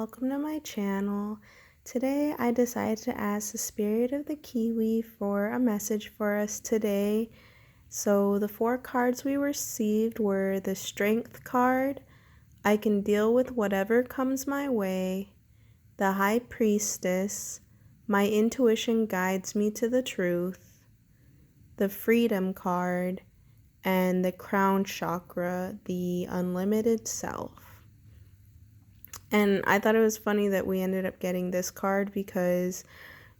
welcome to my channel. Today I decided to ask the spirit of the Kiwi for a message for us today. So the 4 cards we received were the Strength card, I can deal with whatever comes my way, the High Priestess, my intuition guides me to the truth, the Freedom card, and the Crown Chakra, the Unlimited Self. And I thought it was funny that we ended up getting this card because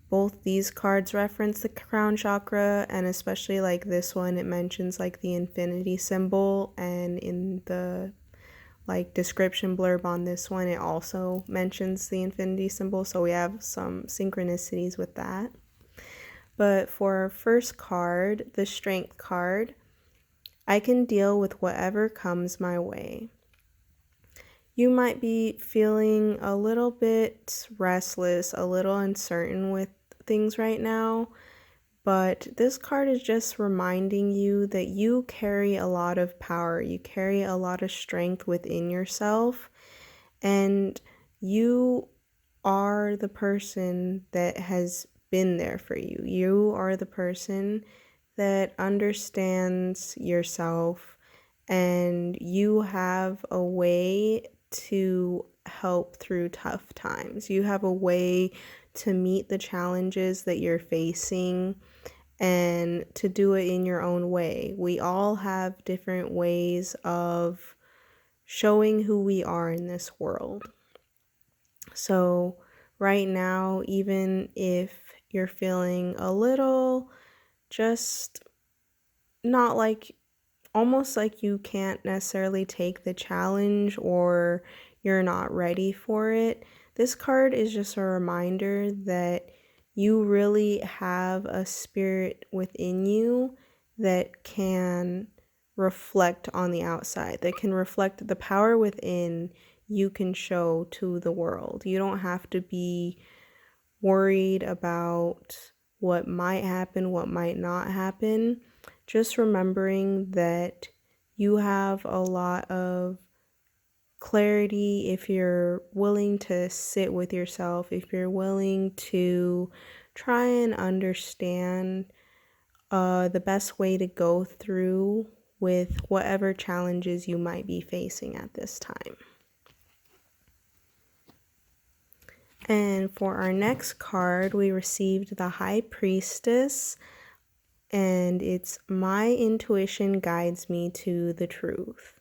both these cards reference the crown chakra, and especially like this one, it mentions like the infinity symbol, and in the like description blurb on this one, it also mentions the infinity symbol, so we have some synchronicities with that. But for our first card, the Strength card, I can deal with whatever comes my way. You might be feeling a little bit restless, a little uncertain with things right now, but this card is just reminding you that you carry a lot of power, you carry a lot of strength within yourself, and you are the person that has been there for you. You are the person that understands yourself, and you have a way to help through tough times. You have a way to meet the challenges that you're facing and to do it in your own way. We all have different ways of showing who we are in this world. So right now, even if you're feeling a little just not like, almost like you can't necessarily take the challenge or you're not ready for it, this card is just a reminder that you really have a spirit within you that can reflect on the outside, that can reflect the power within you can show to the world. You don't have to be worried about what might happen, what might not happen. Just remembering that you have a lot of clarity if you're willing to sit with yourself, if you're willing to try and understand the best way to go through with whatever challenges you might be facing at this time. And for our next card, we received the High Priestess, and it's my intuition guides me to the truth.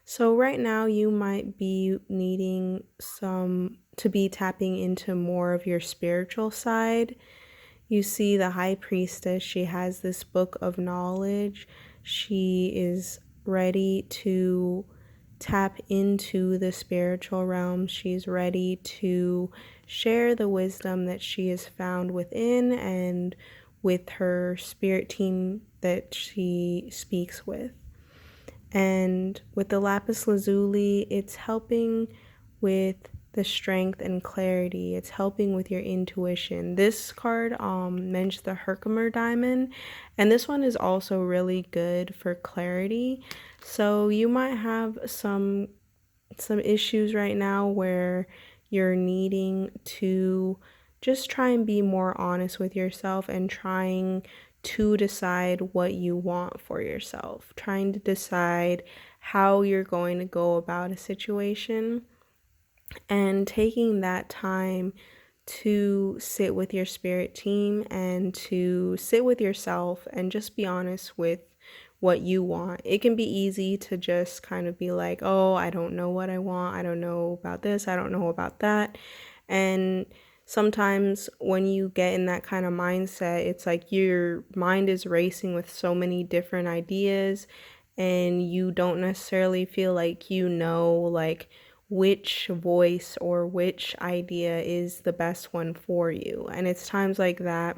So right now you might be needing to be tapping into more of your spiritual side. You see the High Priestess, she has this book of knowledge. She is ready to tap into the spiritual realm. She's ready to share the wisdom that she has found within and with her spirit team that she speaks with. And with the lapis lazuli, it's helping with the strength and clarity. It's helping with your intuition. This card mentions the Herkimer diamond, and this one is also really good for clarity. So you might have some issues right now where you're needing to just try and be more honest with yourself and trying to decide what you want for yourself, trying to decide how you're going to go about a situation, and taking that time to sit with your spirit team and to sit with yourself and just be honest with what you want. It can be easy to just kind of be like, oh, I don't know what I want. I don't know about this. I don't know about that. And sometimes when you get in that kind of mindset, it's like your mind is racing with so many different ideas, and you don't necessarily feel like you know like which voice or which idea is the best one for you. And it's times like that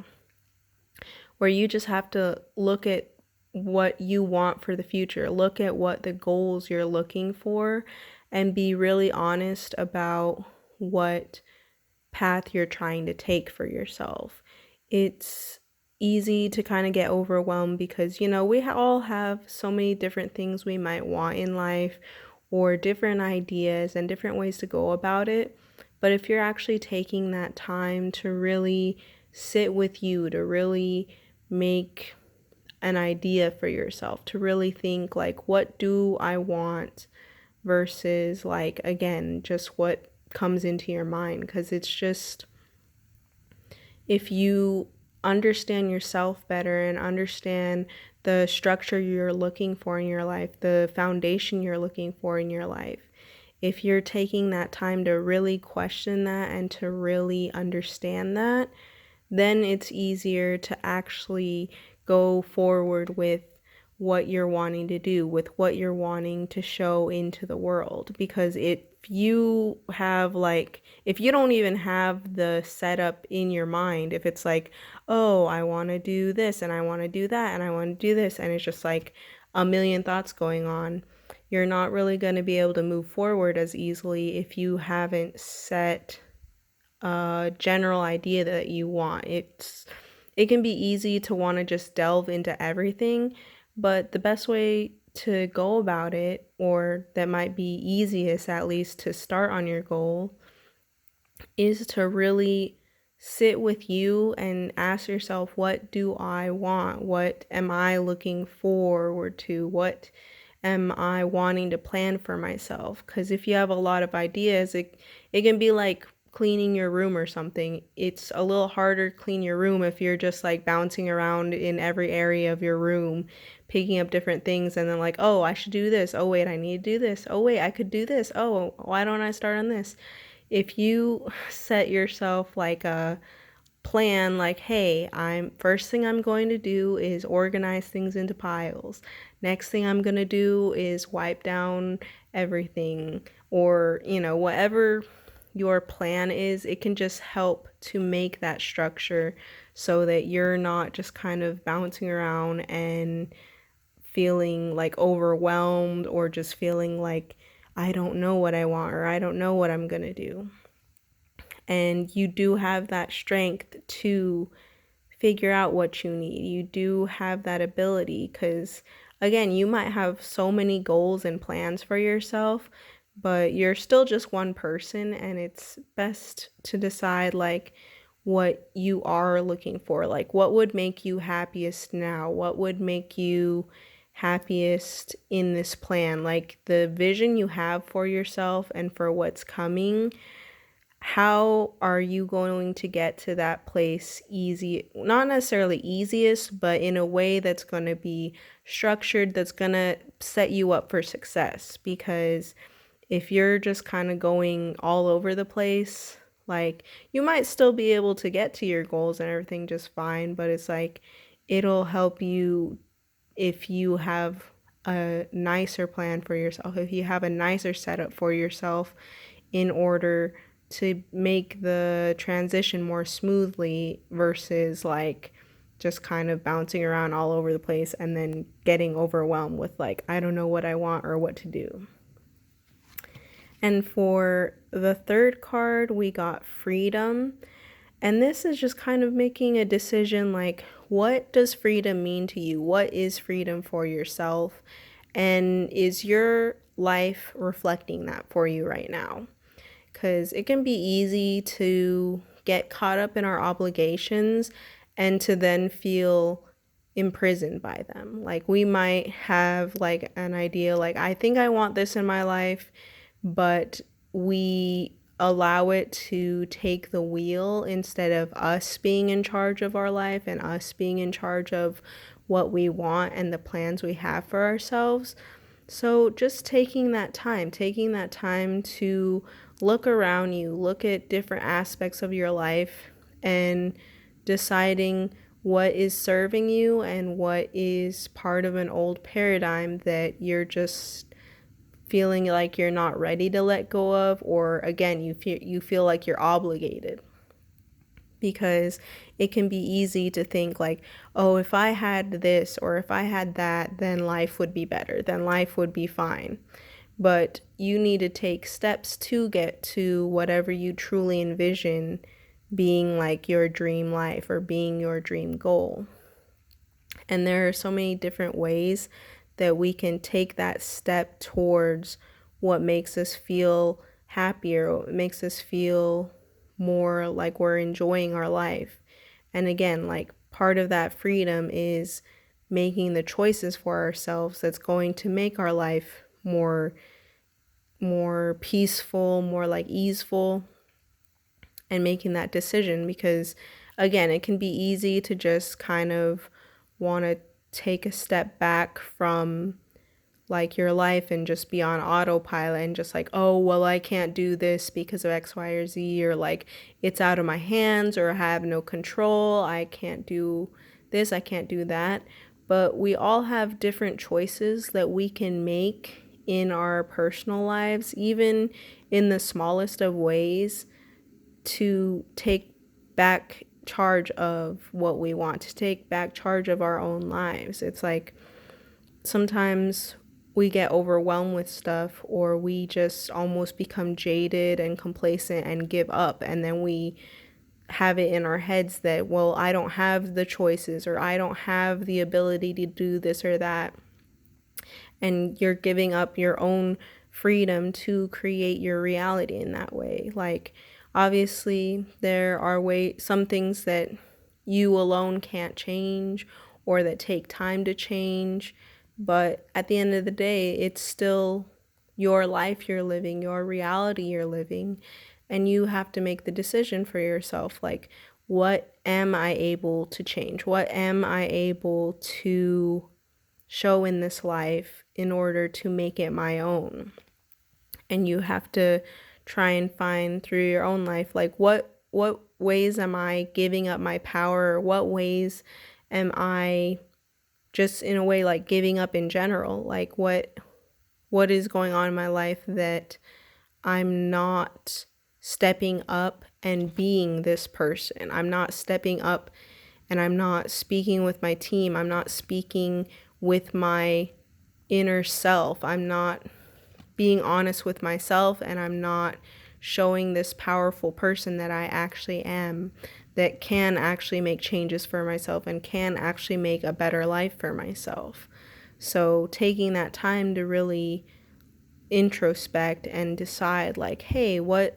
where you just have to look at what you want for the future, look at what the goals you're looking for, and be really honest about what path you're trying to take for yourself. It's easy to kind of get overwhelmed because, you know, we all have so many different things we might want in life. or different ideas and different ways to go about it. But if you're actually taking that time to really sit with you, to really make an idea for yourself, to really think like, what do I want versus like, again, just what comes into your mind. Because it's just, if you understand yourself better and understand the structure you're looking for in your life, the foundation you're looking for in your life, if you're taking that time to really question that and to really understand that, then it's easier to actually go forward with what you're wanting to do, with what you're wanting to show into the world. Because if you have like, if you don't even have the setup in your mind, if it's like, oh, I want to do this and I want to do that and I want to do this, and it's just like a million thoughts going on, you're not really going to be able to move forward as easily if you haven't set a general idea that you want. It can be easy to want to just delve into everything, but the best way to go about it, or that might be easiest at least to start on your goal, is to really sit with you and ask yourself, what do I want? What am I looking forward to? What am I wanting to plan for myself? Because if you have a lot of ideas, it can be like cleaning your room or something. It's a little harder to clean your room if you're just like bouncing around in every area of your room, picking up different things, and then like, oh, I should do this. Oh, wait, I need to do this. Oh, wait, I could do this. Oh, why don't I start on this? If you set yourself like a plan, like, hey, I'm first thing I'm going to do is organize things into piles. Next thing I'm going to do is wipe down everything, or, whatever your plan is, it can just help to make that structure so that you're not just kind of bouncing around and feeling like overwhelmed, or just feeling like I don't know what I want, or I don't know what I'm going to do. And you do have that strength to figure out what you need. You do have that ability, because again, you might have so many goals and plans for yourself, but you're still just one person, and it's best to decide like what you are looking for. Like, what would make you happiest now? What would make you happiest in this plan? Like the vision you have for yourself and for what's coming, how are you going to get to that place easy? Not necessarily easiest, but in a way that's going to be structured, that's going to set you up for success. Because if you're just kind of going all over the place, like, you might still be able to get to your goals and everything just fine, but it's like, it'll help you if you have a nicer plan for yourself, if you have a nicer setup for yourself, in order to make the transition more smoothly, versus like just kind of bouncing around all over the place and then getting overwhelmed with like, I don't know what I want or what to do. And for the third card, we got freedom. And this is just kind of making a decision like, what does freedom mean to you? What is freedom for yourself? And is your life reflecting that for you right now? Because it can be easy to get caught up in our obligations and to then feel imprisoned by them. Like, we might have like an idea like, I think I want this in my life, but we allow it to take the wheel instead of us being in charge of our life and us being in charge of what we want and the plans we have for ourselves. So just taking that time to look around you, look at different aspects of your life, and deciding what is serving you and what is part of an old paradigm that you're just feeling like you're not ready to let go of, or again, you feel like you're obligated. Because it can be easy to think like, oh, if I had this or if I had that, then life would be better, then life would be fine. But you need to take steps to get to whatever you truly envision being like your dream life or being your dream goal. And there are so many different ways that we can take that step towards what makes us feel happier, what makes us feel more like we're enjoying our life. And again, like part of that freedom is making the choices for ourselves that's going to make our life more peaceful, more like easeful, and making that decision. Because again, it can be easy to just kind of want to take a step back from like your life and just be on autopilot and just like, oh, well, I can't do this because of X, Y, or Z, or like it's out of my hands, or I have no control, I can't do this, I can't do that. But we all have different choices that we can make in our personal lives, even in the smallest of ways, to take back charge of what we want, to take back charge of our own lives. It's like sometimes we get overwhelmed with stuff, or we just almost become jaded and complacent and give up, and then we have it in our heads that, well, I don't have the choices, or I don't have the ability to do this or that. And you're giving up your own freedom to create your reality in that way. Like, obviously, there are some things that you alone can't change, or that take time to change. But at the end of the day, it's still your life you're living, your reality you're living. And you have to make the decision for yourself. Like, what am I able to change? What am I able to show in this life in order to make it my own? And you have to try and find through your own life, like what ways am I giving up my power? What ways am I just in a way like giving up in general? Like what is going on in my life that I'm not stepping up and being this person? I'm not stepping up and I'm not speaking with my team. I'm not speaking with my inner self. I'm not being honest with myself, and I'm not showing this powerful person that I actually am, that can actually make changes for myself and can actually make a better life for myself. So taking that time to really introspect and decide, like, hey, what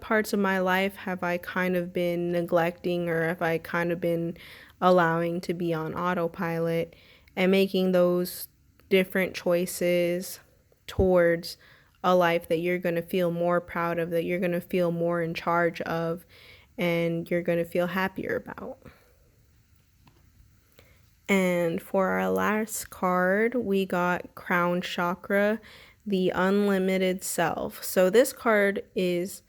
parts of my life have I kind of been neglecting, or have I kind of been allowing to be on autopilot, and making those different choices towards a life that you're going to feel more proud of, that you're going to feel more in charge of, and you're going to feel happier about. And for our last card, we got Crown Chakra, the Unlimited Self. So this card is,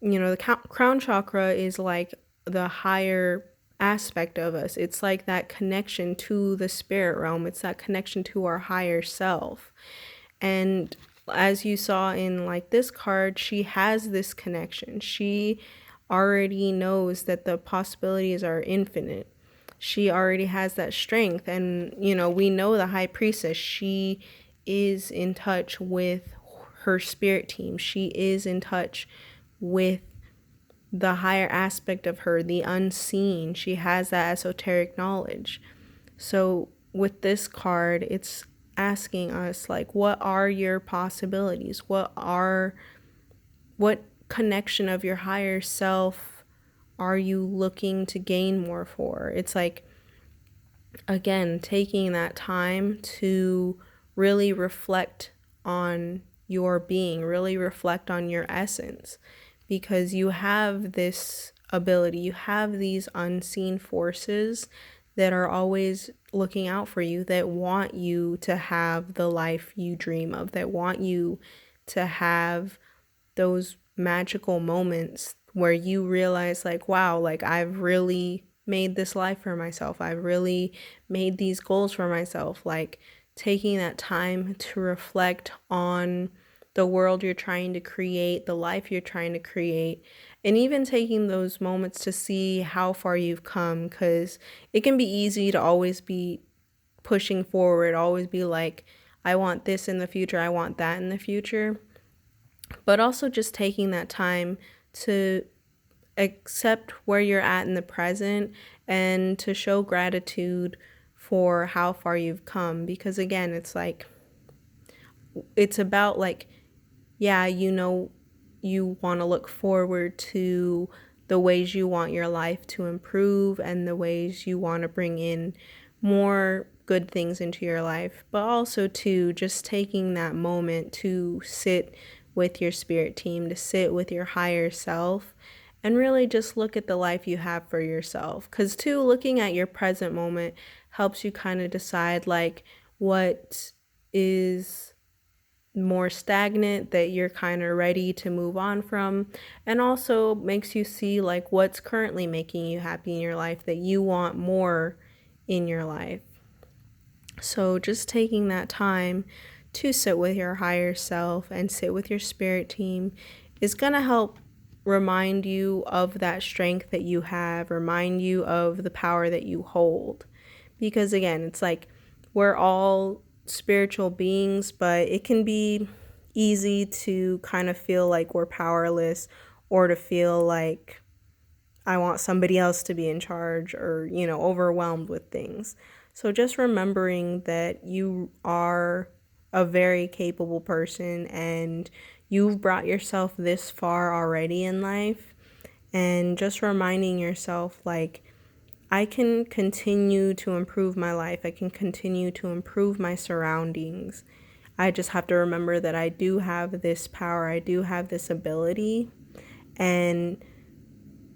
the Crown Chakra is like the higher aspect of us. It's like that connection to the spirit realm. It's that connection to our higher self. And as you saw in like this card, she has this connection. She already knows that the possibilities are infinite. She already has that strength. And, we know the High Priestess, she is in touch with her spirit team. She is in touch with the higher aspect of her, the unseen. She has that esoteric knowledge. So with this card, it's asking us, like, what are your possibilities? What connection of your higher self are you looking to gain more for? It's like, again, taking that time to really reflect on your being, really reflect on your essence, because you have this ability, you have these unseen forces that are always looking out for you, that want you to have the life you dream of, that want you to have those magical moments where you realize, like, wow, like I've really made this life for myself. I've really made these goals for myself. Like taking that time to reflect on the world you're trying to create, the life you're trying to create, and even taking those moments to see how far you've come, because it can be easy to always be pushing forward, always be like, I want this in the future, I want that in the future. But also just taking that time to accept where you're at in the present and to show gratitude for how far you've come. Because again, it's like it's about like, yeah, you want to look forward to the ways you want your life to improve and the ways you want to bring in more good things into your life, but also to just taking that moment to sit with your spirit team, to sit with your higher self, and really just look at the life you have for yourself. Because, too, looking at your present moment helps you kind of decide like what is more stagnant that you're kind of ready to move on from, and also makes you see like what's currently making you happy in your life that you want more in your life. So just taking that time to sit with your higher self and sit with your spirit team is going to help remind you of that strength that you have, remind you of the power that you hold. Because again, it's like we're all spiritual beings, but it can be easy to kind of feel like we're powerless, or to feel like I want somebody else to be in charge, or, overwhelmed with things. So just remembering that you are a very capable person and you've brought yourself this far already in life, and just reminding yourself like, I can continue to improve my life. I can continue to improve my surroundings. I just have to remember that I do have this power. I do have this ability. And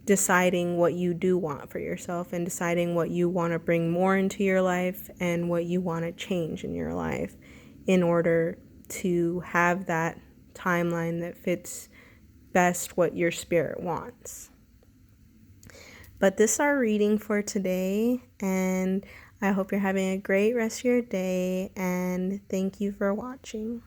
deciding what you do want for yourself, and deciding what you want to bring more into your life and what you want to change in your life in order to have that timeline that fits best what your spirit wants. But this is our reading for today, and I hope you're having a great rest of your day, and thank you for watching.